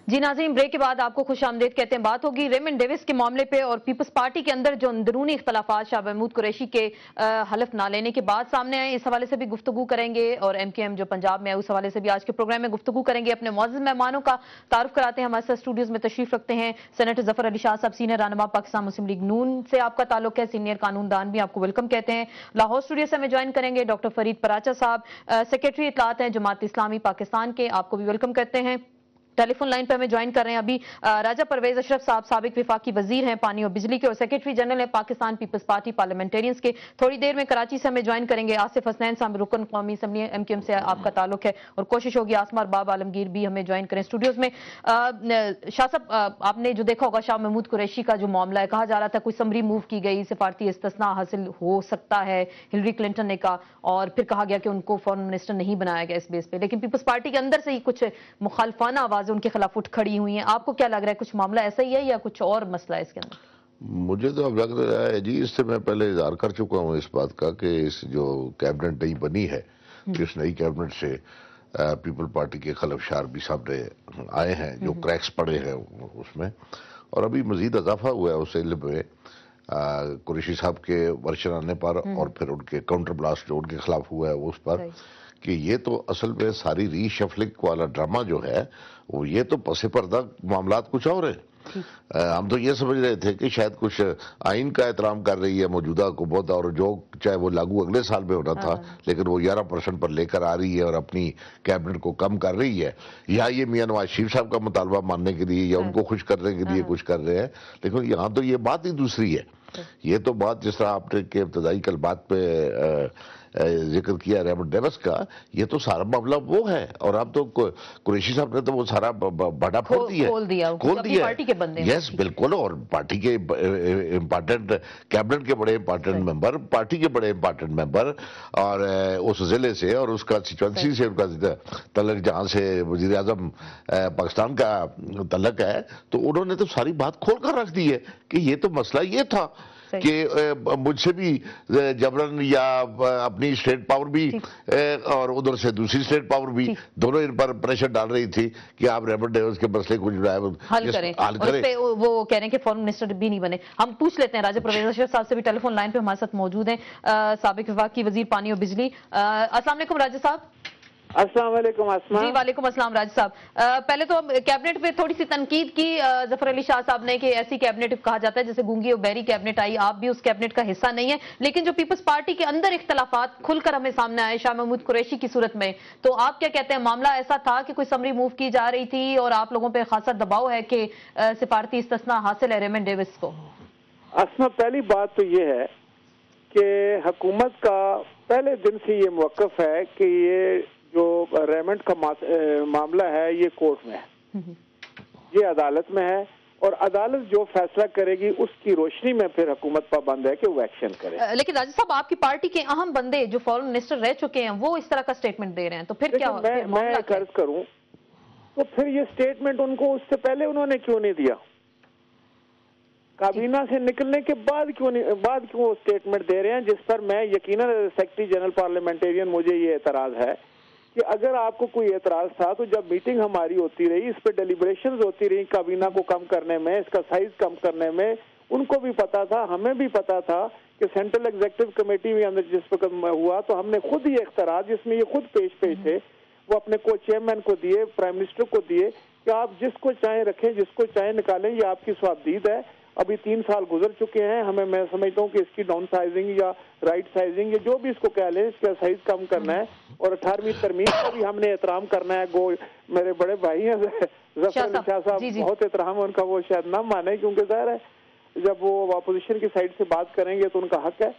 जी नाज़रीन, ब्रेक के बाद आपको खुश आमदीद कहते हैं। बात होगी रेमंड डेविस के मामले पे और पीपल्स पार्टी के अंदर जो अंदरूनी इख्तलाफात शाह महमूद कुरैशी के हलफ ना लेने के बाद सामने आए, इस हवाले से भी गुफ्तगू करेंगे। और MKM जो पंजाब में है उस हवाले से भी आज के प्रोग्राम में गुफ्तगू करेंगे। अपने मुअज़्ज़ज़ मेहमानों का तारुफ कराते हैं। हमारे साथ स्टूडियोज में तशरीफ रखते हैं सेनेटर जफर अली शाह साहब, सीनियर रहनुमा पाकिस्तान मुस्लिम लीग नून से आपका ताल्लुक है, सीनियर कानूनदान भी, आपको वेलकम कहते हैं। लाहौर स्टूडियो से हमें ज्वाइन करेंगे डॉक्टर फरीद पराचा साहब, सेक्रेटरी इत्तलात हैं जमात इस्लामी पाकिस्तान के, आपको भी वेलकम कहते हैं। टेलीफोन लाइन पे हमें ज्वाइन कर रहे हैं अभी राजा परवेज अशरफ साहब, साबिक विफाकी वजीर हैं पानी और बिजली के और सेक्रेटरी जनरल हैं पाकिस्तान पीपल्स पार्टी पार्लियामेंटेरियंस के। थोड़ी देर में कराची से हमें ज्वाइन करेंगे आसिफ हसनैन साहब, रुकन कौमी असम्बली MKM से आपका ताल्लुक है और कोशिश होगी आसमा और बाब आलमगीर भी हमें ज्वाइन करें स्टूडियोज में। शाह साहब, आपने जो देखा होगा शाह महमूद कुरैशी का जो मामला है, कहा जा रहा था कोई समरी मूव की गई, सिफारती इस्तिस्ना हासिल हो सकता है हिलरी क्लिंटन ने कहा, और फिर कहा गया कि उनको फॉरेन मिनिस्टर नहीं बनाया गया इस बेस पे, लेकिन पीपल्स पार्टी के अंदर से ही कुछ मुखालफाना आवाजें उनके खिलाफ उठ खड़ी हुई हैं। आपको क्या लग रहा है, कुछ मामला ऐसा ही है या कुछ और मसला है इसके अंदर? मुझे तो अब लग रहा है जी, इससे मैं पहले इज़हार कर चुका हूँ इस बात का कि इस जो कैबिनेट नई बनी है, इस नई कैबिनेट से पीपल पार्टी के खलफशार भी सामने आए हैं, जो क्रैक्स पड़े हैं उसमें, और अभी मजीद इजाफा हुआ है उस इल्म में कुरैशी साहब के वर्शन आने पर और फिर उनके काउंटर ब्लास्ट जो उनके खिलाफ हुआ है उस पर, कि ये तो असल में सारी रीशफलिंग वाला ड्रामा जो है वो ये तो पसे पर्दा मामलात कुछ और है। हम तो ये समझ रहे थे कि शायद कुछ आइन का एहतराम कर रही है मौजूदा हुकूमत, और जो चाहे वो लागू अगले साल में होना था लेकिन वो 11% पर लेकर आ रही है और अपनी कैबिनेट को कम कर रही है, या ये मियां नवाज शरीफ साहब का मुतालबा मानने के लिए या उनको खुश करने के लिए कुछ कर रहे हैं। लेकिन यहाँ तो ये बात ही दूसरी है। ये तो बात जिस तरह आपने के इब्तदाई कल बात पे जिक्र किया रेमंड डेविस का, ये तो सारा मामला वो है, और अब तो कुरैशी साहब ने तो वो सारा बड़ा खोल दिया पार्टी के बंदे। यस बिल्कुल, और पार्टी के इम्पोर्टेंट कैबिनेट के बड़े इम्पोर्टेंट मेंबर, पार्टी के बड़े इम्पोर्टेंट मेंबर, और उस जिले से और उसका सिचुएंसी से उनका तलक, जहाँ से वजीर आजम पाकिस्तान का तलक है, तो उन्होंने तो सारी बात खोल कर रख दी है कि ये तो मसला ये था कि मुझसे भी जबरन या अपनी स्टेट पावर भी और उधर से दूसरी स्टेट पावर भी दोनों इन पर प्रेशर डाल रही थी कि आप रेमंड डेविस के मसले को हल करें। वो कह रहे हैं कि फॉरेन मिनिस्टर भी नहीं बने। हम पूछ लेते हैं राजा परवेज अशरफ साहब से भी, टेलीफोन लाइन पे हमारे साथ मौजूद हैं, साबिक विफाकी वजीर पानी और बिजली। अस्सलाम वालेकुम राजा साहब। अस्सलाम वालेकुम अस्मा। जी वालेकुम अस्सलाम राजा साहब। पहले तो कैबिनेट पे थोड़ी सी तनकीद की जफर अली शाह साहब ने कि ऐसी कैबिनेट कहा जाता है जैसे गूंगी और बहरी कैबिनेट आई, आप भी उस कैबिनेट का हिस्सा नहीं है, लेकिन जो पीपल्स पार्टी के अंदर इख्तलाफात खुलकर हमें सामने आए शाह महमूद कुरैशी की सूरत में, तो आप क्या कहते हैं, मामला ऐसा था कि कोई समरी मूव की जा रही थी और आप लोगों पर खासा दबाव है कि सिफारती इस्तिस्ना हासिल है रेमंड डेविस को? अस्मा, पहली बात तो ये है कि हुकूमत का पहले दिन से ये मौक़िफ़ है कि ये जो रेमंड का मामला है ये कोर्ट में है, ये अदालत में है, और अदालत जो फैसला करेगी उसकी रोशनी में फिर हुकूमत पाबंद है कि वो एक्शन करे। लेकिन राजा साहब, आपकी पार्टी के अहम बंदे जो फॉरेन मिनिस्टर रह चुके हैं वो इस तरह का स्टेटमेंट दे रहे हैं, तो फिर क्या? मैं अर्ज करूं तो फिर ये स्टेटमेंट उनको उससे पहले उन्होंने क्यों नहीं दिया? काबीना से निकलने के बाद क्यों स्टेटमेंट दे रहे हैं, जिस पर मैं यकीनन सेक्रेटरी जनरल पार्लियामेंटेरियन, मुझे ये एतराज है कि अगर आपको कोई एतराज था तो जब मीटिंग हमारी होती रही, इस पे डेलिब्रेशंस होती रही काबीना को कम करने में, इसका साइज कम करने में, उनको भी पता था, हमें भी पता था कि सेंट्रल एग्जीक्यूटिव कमेटी में अंदर जिस वक्त हुआ तो हमने खुद ये इख्तराज जिसमें ये खुद पेश थे वो अपने को चेयरमैन को दिए, प्राइम मिनिस्टर को दिए कि आप जिसको चाहे रखें, जिसको चाहे निकालें, ये आपकी स्वाबदीद है। अभी 3 साल गुजर चुके हैं, हमें, मैं समझता हूँ कि इसकी डाउन साइजिंग या राइट साइजिंग या जो भी इसको कह लें, इसका साइज कम करना है, और 18वीं तरमीम का भी हमने एहतराम करना है। गो मेरे बड़े भाई हैं जफर अली शाह साहब, बहुत एहतराम है उनका, वो शायद ना माने क्योंकि ज़ाहिर है जब वो अपोजिशन की साइड से बात करेंगे तो उनका हक है।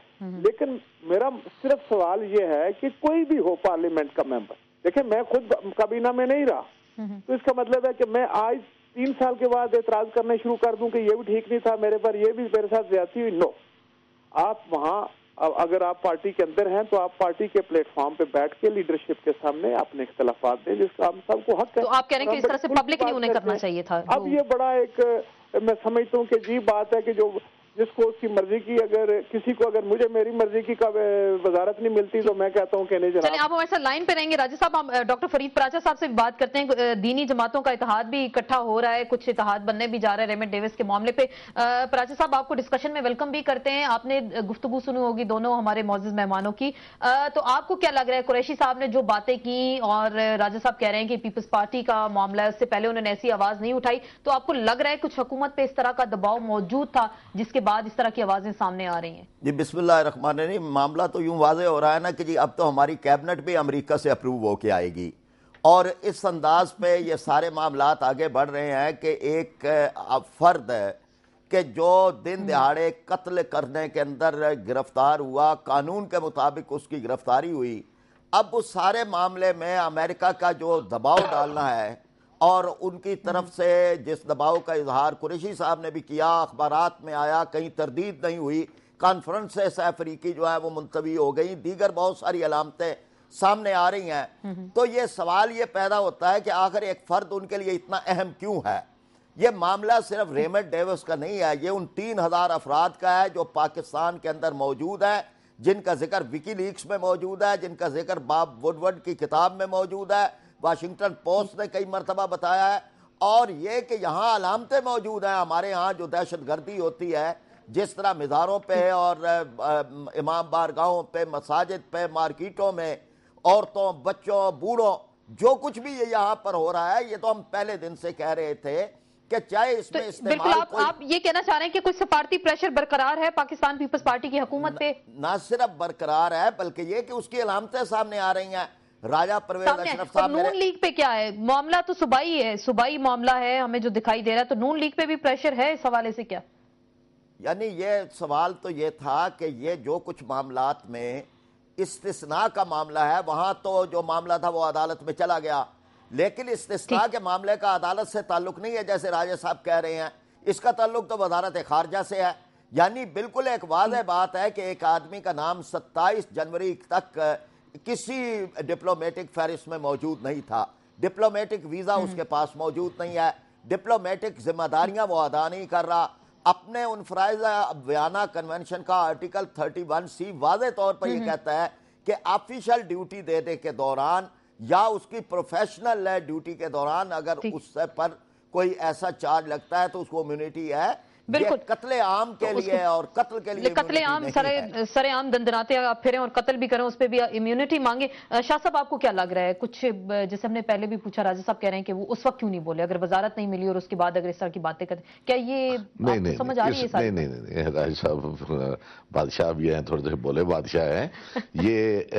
लेकिन मेरा सिर्फ सवाल ये है कि कोई भी हो पार्लियामेंट का मेंबर, देखिए मैं खुद काबीना में नहीं रहा, तो इसका मतलब है कि मैं आज 3 साल के बाद एतराज करना शुरू कर दूं कि ये भी ठीक नहीं था मेरे पर, ये भी मेरे साथ ज्यादती हुई। नो, आप वहाँ अगर आप पार्टी के अंदर हैं तो आप पार्टी के प्लेटफॉर्म पे बैठ के लीडरशिप के सामने अपने इख्तलाफात दें, जिसका हम सबको हक है। तो आप कह रहे हैं कि इस तरह से पब्लिकली उन्हें करना चाहिए था? अब ये बड़ा एक मैं समझता हूँ कि जी बात है कि जो جس کو اس کی مرضی کی، اگر کسی کو اگر مجھے میری مرضی کی وزارت نہیں ملتی تو میں کہتا ہوں کہ نہیں چلیں جناب. آپ ہمارے ساتھ لائن پہ رہیں گے. راجہ صاحب ہم ڈاکٹر فرید پراچا صاحب سے بھی بات کرتے ہیں. دینی جماعتوں کا اتحاد بھی اکٹھا ہو رہا ہے, کچھ اتحاد بننے بھی جا رہا ہے ریمنڈ ڈیوس کے معاملے پہ. پراچا صاحب آپ کو ڈسکشن میں ویلکم بھی کرتے ہیں. آپ نے گفتگو سنی ہوگی دونوں ہمارے معزز مہمانوں کی, تو آپ کو کیا لگ رہا ہے قریشی صاحب نے جو باتیں کی اور راجہ صاحب کہہ رہے ہیں کہ پیپلز پارٹی کا معاملہ ہے, اس سے پہلے انہوں نے ایسی آواز نہیں اٹھائی, تو آپ کو لگ رہا ہے کچھ حکومت پہ اس طرح کا دباؤ موجود تھا جس کے بعد اس طرح کی آوازیں سامنے آ رہی ہیں؟ جی بسم اللہ الرحمن الرحیم. معاملہ تو یوں واضح ہو رہا ہے نا کہ جی اب تو ہماری کیبنٹ بھی امریکہ سے اپروو ہو کے آئے گی, اور اس انداز پہ یہ سارے معاملات آگے بڑھ رہے ہیں کہ ایک فرد ہے کہ جو دن دہاڑے قتل کرنے کے اندر گرفتار ہوا, قانون کے مطابق اس کی گرفتاری ہوئی. اب اس سارے معاملے میں امریکہ کا جو دباؤ ڈالنا ہے, اور ان کی طرف سے جس دباؤ کا اظہار قریشی صاحب نے بھی کیا, اخبارات میں آیا, کہیں تردید نہیں ہوئی, کانفرنس سہ افریقی جو ہے وہ ملتوی ہو گئی, دیگر بہت ساری علامتیں سامنے آ رہی ہیں, تو یہ سوال یہ پیدا ہوتا ہے کہ آخر ایک فرد ان کے لیے اتنا اہم کیوں ہے. یہ معاملہ صرف ریمنڈ ڈیوس کا نہیں ہے, یہ ان 3000 افراد کا ہے جو پاکستان کے اندر موجود ہے, جن کا ذکر وکی لیکس میں موجود ہے, جن کا ذکر باب وڈورڈ کی کتاب میں موجود ہے, واشنگٹن پوسٹ نے کئی مرتبہ بتایا ہے. اور یہ کہ یہاں علامتیں موجود ہیں, ہمارے ہاں جو دہشت گردی ہوتی ہے جس طرح مزاروں پہ اور امام بارگاہوں پہ, مساجد پہ, مارکیٹوں میں, عورتوں, بچوں, بوڑھوں, جو کچھ بھی یہاں پر ہو رہا ہے, یہ تو ہم پہلے دن سے کہہ رہے تھے کہ چاہے اس میں بالکل استعمال آپ یہ کہنا چاہ رہے ہیں کہ کچھ سفارتی پریشر برقرار ہے پاکستان پیپلز پارٹی کی حکومت پہ؟ نہ صرف برقرار ہے بلکہ یہ کہ اس کی علامتیں سامنے آ رہی ہیں. راجہ پرویز اشرف صاحب نون لیگ پہ کیا ہے معاملہ؟ تو صوبائی ہے, صوبائی معاملہ ہے ہمیں جو دکھائی دے رہا ہے, تو نون لیگ پہ بھی پریشر ہے اس حوالے سے کیا؟ یعنی یہ سوال تو یہ تھا کہ یہ جو کچھ معاملات میں استثناء کا معاملہ ہے, وہاں تو جو معاملہ تھا وہ عدالت میں چلا گیا, لیکن استثناء کے معاملے کا عدالت سے تعلق نہیں ہے جیسے راجہ صاحب کہہ رہے ہیں, اس کا تعلق تو وزارت خارجہ سے ہے. یعنی بالکل ایک واضح بات ہے کہ ایک آدمی کا نام 27 جنوری تک کسی ڈپلومیٹک فہرست میں موجود نہیں تھا, ڈپلومیٹک ویزا اس کے پاس موجود نہیں ہے, ڈپلومیٹک ذمہ داریاں وہ ادا نہیں کر رہا. اپنے ان فرائض ویانا کنونشن کا آرٹیکل 31C واضح طور پر یہ کہتا ہے کہ آفیشل ڈیوٹی دینے کے دوران یا اس کی پروفیشنل ڈیوٹی کے دوران اگر اس پر کوئی ایسا چارج لگتا ہے تو اس کو امیونٹی ہے. یہ قتل عام کے لیے اور قتل کے لیے قتل عام سر عام دندناتے آپ پھریں اور قتل بھی کریں اس پہ بھی امیونٹی مانگے. شاہ صاحب آپ کو کیا لگ رہا ہے؟ کچھ جیسے ہم نے پہلے بھی پوچھا, راجہ صاحب کہہ رہے ہیں کہ وہ اس وقت کیوں نہیں بولے اگر وزارت نہیں ملی اور اس کے بعد اگر اس طرح کی باتیں کرتے, کیا یہ آپ کو سمجھ آ رہی ہے؟ نہیں, راجہ صاحب بادشاہ بھی ہیں, تھوڑے سے بولے بادشاہ ہیں. یہ